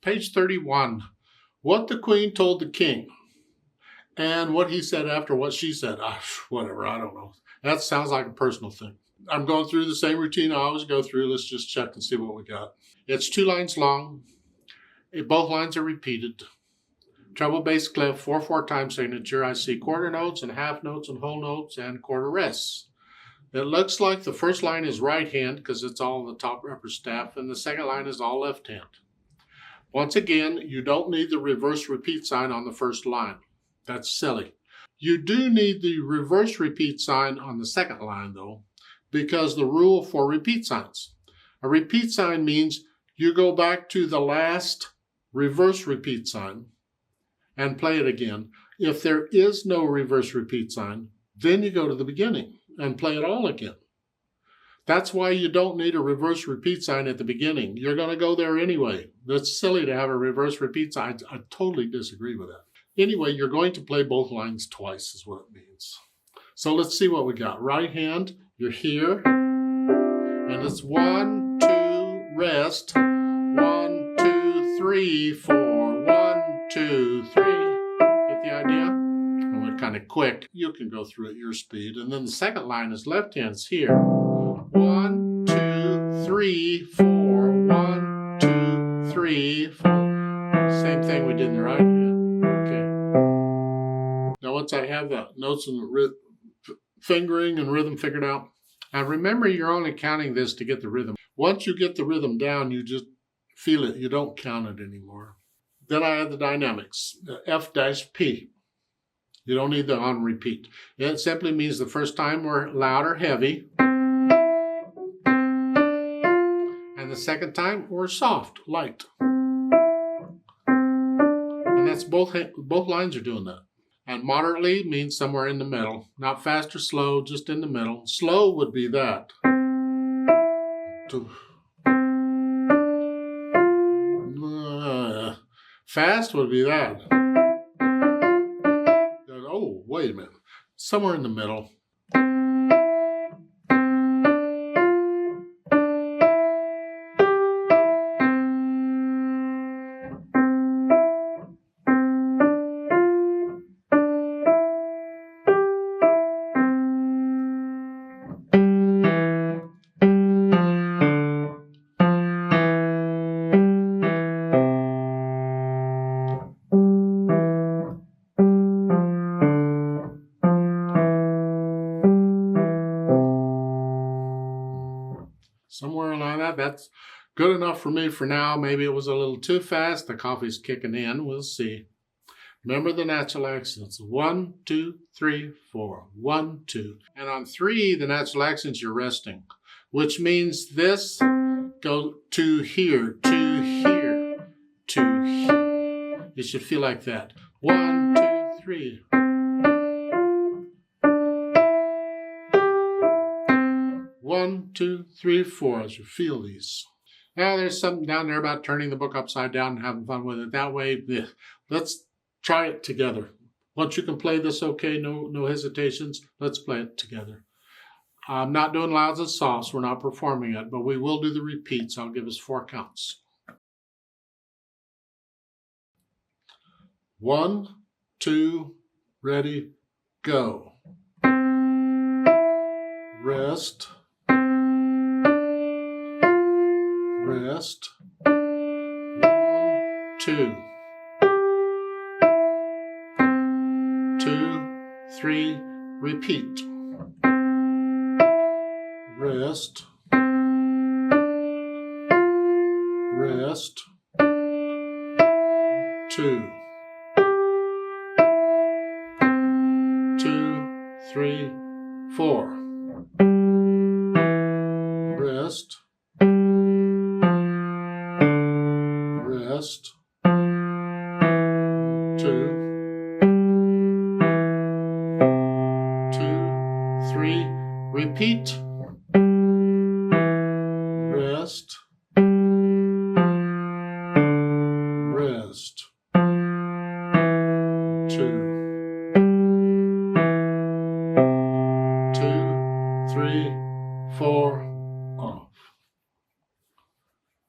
Page 31. What the Queen told the King. And what he said after what she said. Whatever, I don't know. That sounds like a personal thing. I'm going through the same routine I always go through. Let's just check and see what we got. It's 2 lines long. Both lines are repeated. Treble bass clef, 4/4 time signature. I see quarter notes and half notes and whole notes and quarter rests. It looks like the first line is right hand because it's all the top upper staff, and the second line is all left hand. Once again, you don't need the reverse repeat sign on the first line. That's silly. You do need the reverse repeat sign on the second line, though, because the rule for repeat signs. A repeat sign means you go back to the last reverse repeat sign and play it again. If there is no reverse repeat sign, then you go to the beginning and play it all again. That's why you don't need a reverse repeat sign at the beginning. You're going to go there anyway. That's silly to have a reverse repeat sign. I totally disagree with that. Anyway, you're going to play both lines twice is what it means. So let's see what we got. Right hand, you're here, and it's 1, 2, rest. 1, 2, 3, 4. 1, 2, 3. Get the idea? I went kind of quick. You can go through at your speed. And then the second line is left hand's here. 1, 2, 3, 4. 1, 2, 3, 4. Same thing we did in the right hand. Okay. Now once I have the notes and the fingering and rhythm figured out, and remember you're only counting this to get the rhythm. Once you get the rhythm down, you just feel it. You don't count it anymore. Then I add the dynamics, F-P. You don't need the on repeat. It simply means the first time we're loud or heavy, and the second time we're soft, light. And that's both lines are doing that. And moderately means somewhere in the middle. Not fast or slow, just in the middle. Slow would be that. Fast would be that. Oh, wait a minute. Somewhere in the middle. Somewhere along that. That's good enough for me for now. Maybe it was a little too fast. The coffee's kicking in. We'll see. Remember the natural accents. 1, 2, 3, 4. 1, 2. And on 3, the natural accents, you're resting, which means this goes to here, to here, to here. It should feel like that. 1, 2, 3. One, 2, 3, 4, as you feel these. Now there's something down there about turning the book upside down and having fun with it. That way, let's try it together. Once you can play this okay, no hesitations, let's play it together. I'm not doing louds and softs, we're not performing it, but we will do the repeats. I'll give us 4 counts. 1, 2, ready, go. Rest. Rest. 1, 2. 2, 3, repeat. Rest. Rest. 2. 2, 3, 4. Rest. Rest.